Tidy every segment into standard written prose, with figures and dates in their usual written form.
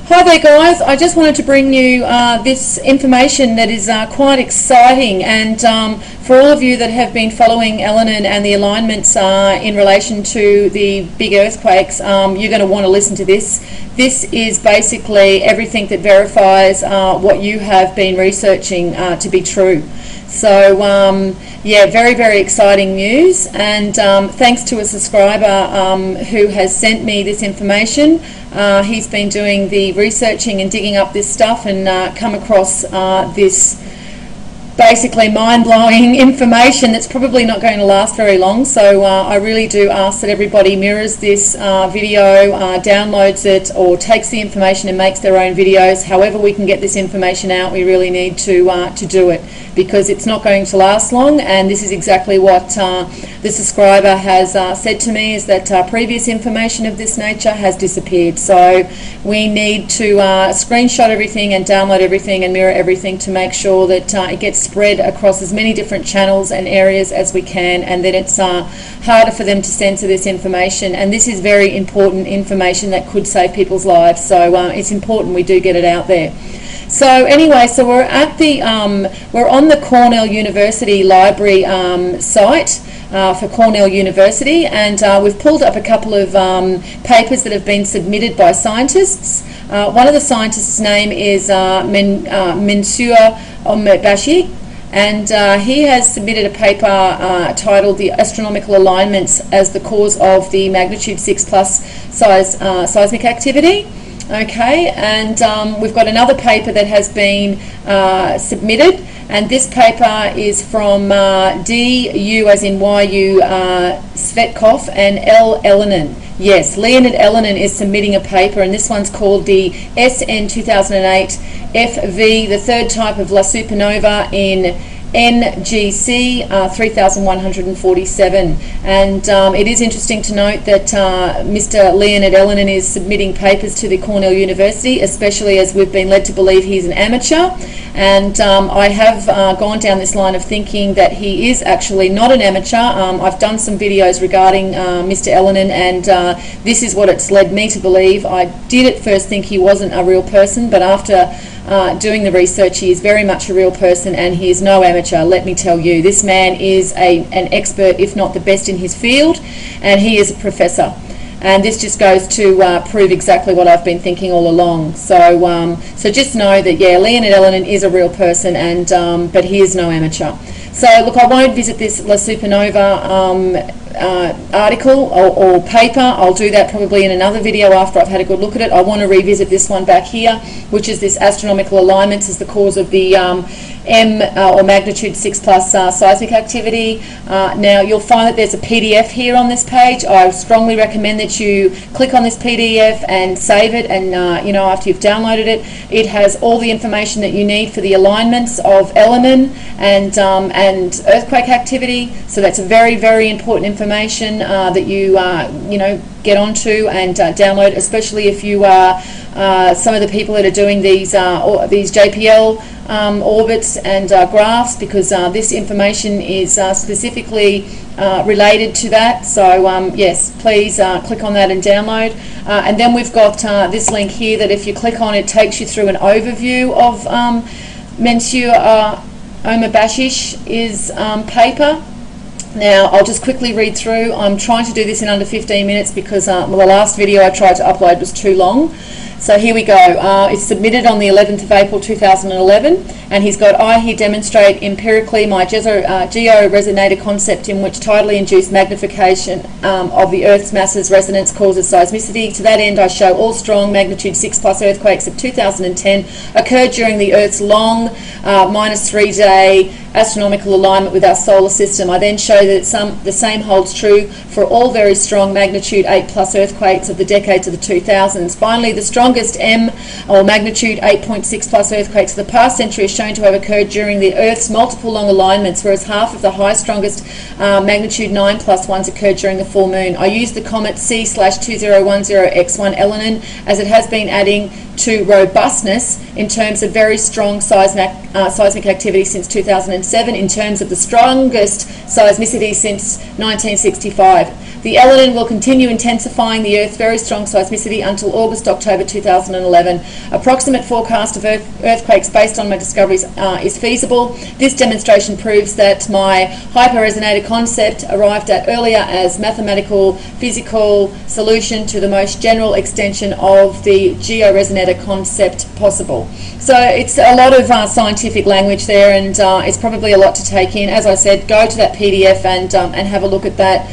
Hi there guys, I just wanted to bring you this information that is quite exciting, and for all of you that have been following Elenin and the alignments in relation to the big earthquakes, you're going to want to listen to this. This is basically everything that verifies what you have been researching to be true. So yeah, very, very exciting news, and thanks to a subscriber who has sent me this information. He's been doing the researching and digging up this stuff and come across this basically mind-blowing information that's probably not going to last very long. So I really do ask that everybody mirrors this video, downloads it, or takes the information and makes their own videos. However we can get this information out, we really need to do it, because it's not going to last long. And this is exactly what the subscriber has said to me, is that previous information of this nature has disappeared. So we need to screenshot everything and download everything and mirror everything to make sure that it gets spread across as many different channels and areas as we can, and then it's harder for them to censor this information. And this is very important information that could save people's lives, so it's important we do get it out there. So anyway, so we're at the we're on the Cornell University library site for Cornell University, and we've pulled up a couple of papers that have been submitted by scientists. One of the scientists' name is Mansour Omerbashik, and he has submitted a paper titled "The Astronomical Alignments as the Cause of the Magnitude 6+ Seismic Activity." Okay, and we've got another paper that has been submitted, and this paper is from D.U. as in Y.U. Svetkov and L. Elenin. Yes, Leonid Elenin is submitting a paper, and this one's called the SN 2008 FV, the third type of La Supernova in NGC 3147. And it is interesting to note that Mr. Leonid Elenin is submitting papers to the Cornell University, especially as we've been led to believe he's an amateur. And I have gone down this line of thinking that he is actually not an amateur. I've done some videos regarding Mr. Elenin, and this is what it's led me to believe. I did at first think he wasn't a real person, but after doing the research, he is very much a real person, and he is no amateur, let me tell you. This man is an expert, if not the best in his field, and he is a professor. And this just goes to prove exactly what I've been thinking all along. So so just know that, yeah, Leonid Elenin is a real person, and but he is no amateur. So look, I won't visit this La Supernova article or paper. I'll do that probably in another video after I've had a good look at it. I want to revisit this one back here, which is this astronomical alignments as the cause of the M or magnitude 6+ seismic activity. Now you'll find that there's a PDF here on this page. I strongly recommend that you click on this PDF and save it, and you know, after you've downloaded it, it has all the information that you need for the alignments of Elenin and earthquake activity. So that's a very, very important information that you you know, get onto and download, especially if you are some of the people that are doing these JPL orbits and graphs, because this information is specifically related to that. So yes, please click on that and download. And then we've got this link here that if you click on, it takes you through an overview of Mansour Omerbashik's paper. Now I'll just quickly read through. I'm trying to do this in under 15 minutes because the last video I tried to upload was too long. So here we go. It's submitted on the 11th of April 2011, and he's got, I here demonstrate empirically my geo-resonator concept, in which tidally induced magnification of the Earth's mass's resonance causes seismicity. To that end, I show all strong magnitude 6+ earthquakes of 2010 occurred during the Earth's long -3 day astronomical alignment with our solar system. I then show that the same holds true for all very strong magnitude 8+ earthquakes of the decades of the 2000s. Finally, the strongest M or magnitude 8.6+ earthquakes of the past century are shown to have occurred during the Earth's multiple long alignments, whereas half of the high strongest magnitude 9+ ones occurred during the full moon. I use the Comet C/2010X1 Elenin as it has been adding to robustness in terms of very strong seismic activity since 2007, in terms of the strongest seismicity since 1965. The Elenin will continue intensifying the Earth's very strong seismicity until August-October 2011. Approximate forecast of earthquakes based on my discoveries is feasible. This demonstration proves that my hyperresonator concept arrived at earlier as mathematical physical solution to the most general extension of the georesonator concept possible. So it's a lot of scientific language there, and it's probably a lot to take in. As I said, go to that PDF and have a look at that,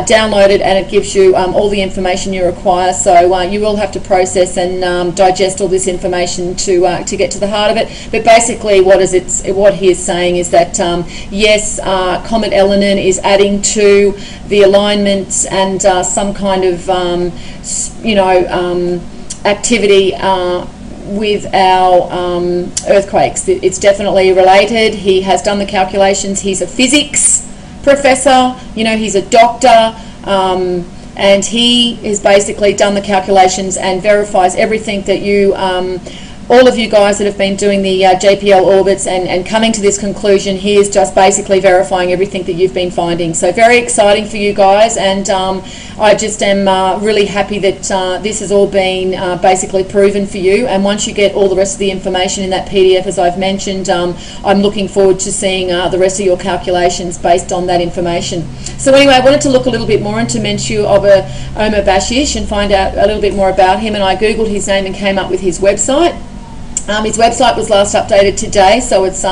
download it, and it gives you all the information you require. So you will have to process and digest all this information to get to the heart of it. But basically, what he is saying is that yes, Comet Elenin is adding to the alignments and some kind of activity with our earthquakes. It's definitely related. He has done the calculations. He's a physics professor, he's a doctor, and he has basically done the calculations and verifies everything that you all of you guys that have been doing the JPL orbits and coming to this conclusion. He is just basically verifying everything that you've been finding. So very exciting for you guys, and I just am really happy that this has all been basically proven for you. And once you get all the rest of the information in that PDF, as I've mentioned, I'm looking forward to seeing the rest of your calculations based on that information. So anyway, I wanted to look a little bit more into Menchu Omer Bashish and find out a little bit more about him, and I googled his name and came up with his website. His website was last updated today, so it's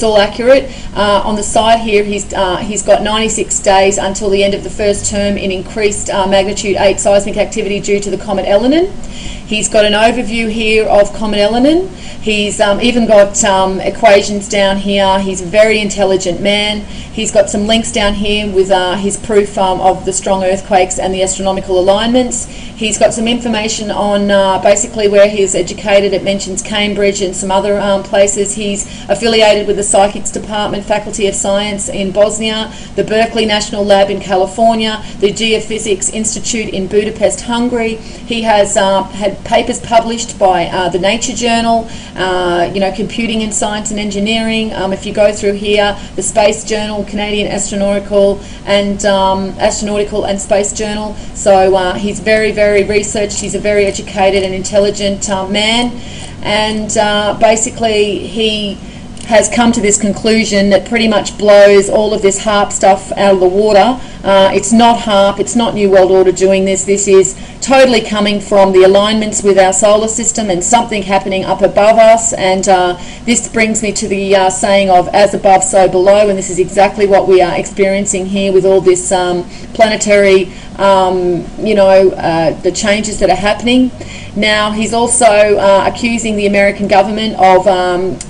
all accurate. On the side here, he's got 96 days until the end of the first term in increased magnitude 8 seismic activity due to the Comet Elenin. He's got an overview here of Comet Elenin. He's even got equations down here. He's a very intelligent man. He's got some links down here with his proof of the strong earthquakes and the astronomical alignments. He's got some information on basically where he's educated. It mentions Cambridge and some other places. He's affiliated with the Psychics Department, Faculty of Science in Bosnia, the Berkeley National Lab in California, the Geophysics Institute in Budapest, Hungary. He has had papers published by the Nature Journal, Computing in Science and Engineering. If you go through here, the Space Journal, Canadian Astronautical and Space Journal. So he's very, very researched. He's a very educated and intelligent man, and basically he has come to this conclusion that pretty much blows all of this HARP stuff out of the water. It's not HARP, it's not New World Order doing this. This is totally coming from the alignments with our solar system and something happening up above us. And this brings me to the saying of as above, so below. And this is exactly what we are experiencing here with all this planetary, the changes that are happening. Now, he's also accusing the American government of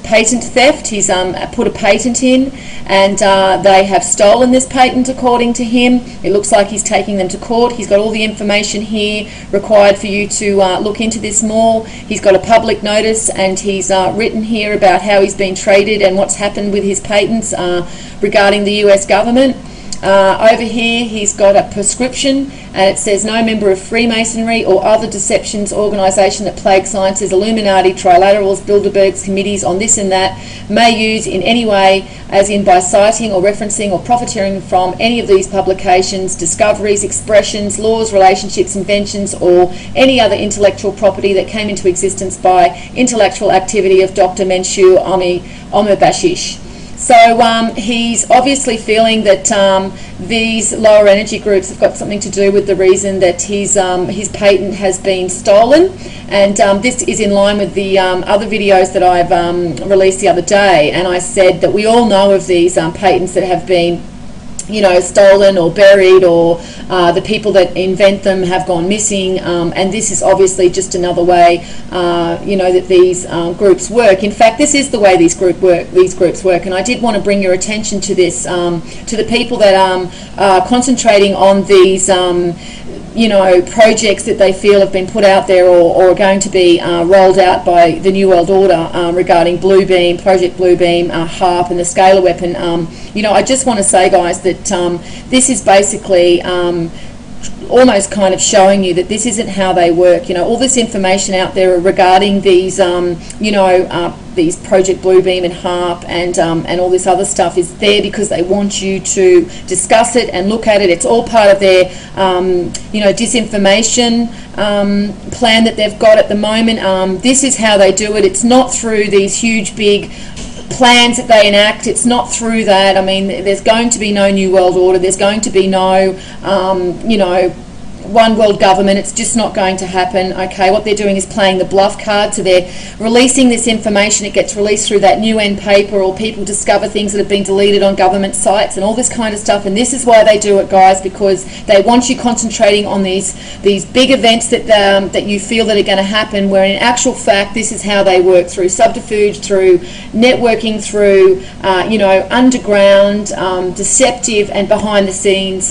patent theft. He's put a patent in, and they have stolen this patent according to him. It looks like he's taking them to court. He's got all the information here required for you to look into this more. He's got a public notice, and he's written here about how he's been treated and what's happened with his patents regarding the US government. Over here he's got a prescription, and it says no member of Freemasonry or other deceptions organisation that plague sciences, Illuminati, Trilaterals, Bilderbergs, committees on this and that may use in any way, as in by citing or referencing or profiteering from any of these publications, discoveries, expressions, laws, relationships, inventions, or any other intellectual property that came into existence by intellectual activity of Dr. Menchu Omer Bashish. So he's obviously feeling that these lower energy groups have got something to do with the reason that his patent has been stolen, and this is in line with the other videos that I've released the other day. And I said that we all know of these patents that have been stolen or buried, or the people that invent them have gone missing, and this is obviously just another way that these groups work. In fact, this is the way these groups work, and I did want to bring your attention to this, to the people that are concentrating on these projects that they feel have been put out there or are going to be rolled out by the New World Order regarding Bluebeam, Project Bluebeam, HARP, and the scalar weapon. I just want to say, guys, that this is basically almost kind of showing you that this isn't how they work. You know, all this information out there regarding these, these Project Bluebeam and HARP and all this other stuff is there because they want you to discuss it and look at it. It's all part of their, disinformation plan that they've got at the moment. This is how they do it. It's not through these huge, big plans that they enact. It's not through that. I mean, there's going to be no New World Order. There's going to be no, one world government. It's just not going to happen. Okay, what they're doing is playing the bluff card. So they're releasing this information. It gets released through that UN paper, or people discover things that have been deleted on government sites and all this kind of stuff. And this is why they do it, guys, because they want you concentrating on these big events that you feel that are going to happen, where in actual fact this is how they work, through subterfuge, through networking, through underground, deceptive and behind the scenes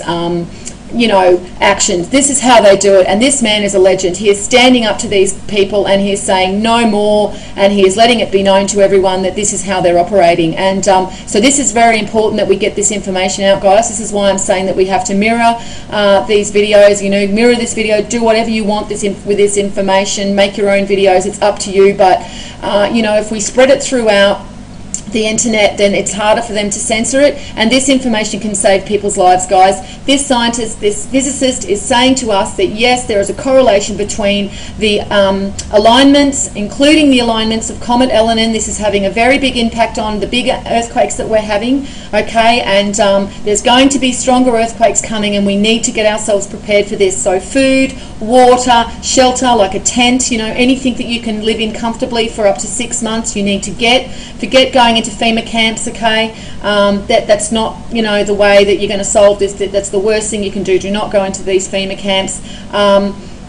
actions. This is how they do it, and this man is a legend. He is standing up to these people and he is saying no more, and he is letting it be known to everyone that this is how they're operating. And so this is very important that we get this information out, guys. This is why I'm saying that we have to mirror these videos. Mirror this video, do whatever you want with this information, make your own videos, it's up to you. But if we spread it throughout the internet, then it's harder for them to censor it, and this information can save people's lives, guys. This scientist, this physicist is saying to us that yes, there is a correlation between the alignments, including the alignments of Comet Elenin. This is having a very big impact on the big earthquakes that we're having, okay, and there's going to be stronger earthquakes coming, and we need to get ourselves prepared for this. So food, water, shelter, like a tent, anything that you can live in comfortably for up to 6 months, you need to get. Forget going into FEMA camps, okay? That's not, the way that you're going to solve this. That's the worst thing you can do. Do not go into these FEMA camps.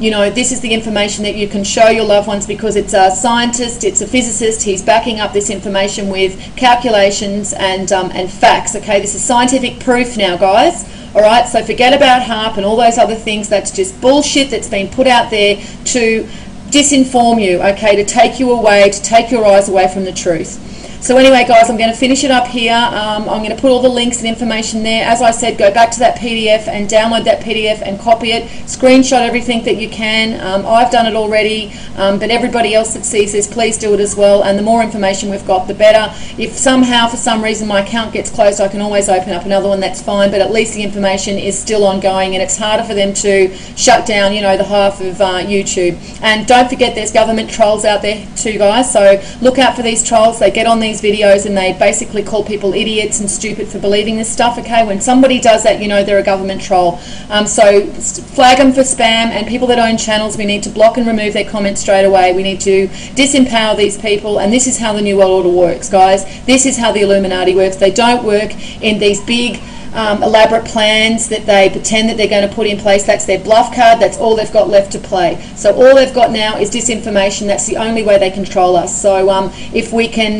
This is the information that you can show your loved ones, because it's a scientist, it's a physicist. He's backing up this information with calculations and facts, okay? This is scientific proof now, guys. All right, so forget about HARP and all those other things. That's just bullshit that's been put out there to disinform you, okay, to take you away, to take your eyes away from the truth. So anyway, guys, I'm going to finish it up here. I'm going to put all the links and information there. As I said, go back to that PDF and download that PDF and copy it. Screenshot everything that you can. I've done it already, but everybody else that sees this, please do it as well. And the more information we've got, the better. If somehow, for some reason, my account gets closed, I can always open up another one. That's fine. But at least the information is still ongoing, and it's harder for them to shut down, the half of YouTube. And don't forget, there's government trolls out there too, guys. So look out for these trolls. They get on these videos and they basically call people idiots and stupid for believing this stuff, okay? When somebody does that, they're a government troll. So flag them for spam, and people that own channels, we need to block and remove their comments straight away. We need to disempower these people, and this is how the New World Order works, guys. This is how the Illuminati works. They don't work in these big elaborate plans that they pretend that they're going to put in place. That's their bluff card. That's all they've got left to play. So all they've got now is disinformation. That's the only way they control us. So if we can,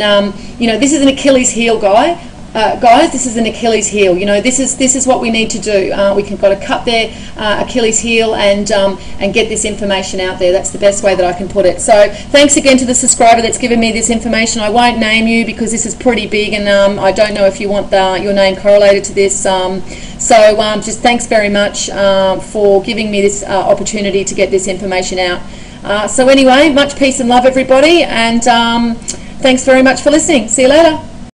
this is an Achilles heel, guys, this is an Achilles heel. This is what we need to do. We've got to cut their Achilles heel and get this information out there. That's the best way that I can put it. So thanks again to the subscriber that's given me this information. I won't name you because this is pretty big, and I don't know if you want your name correlated to this. Just thanks very much for giving me this opportunity to get this information out. So anyway, much peace and love, everybody, and thanks very much for listening. See you later.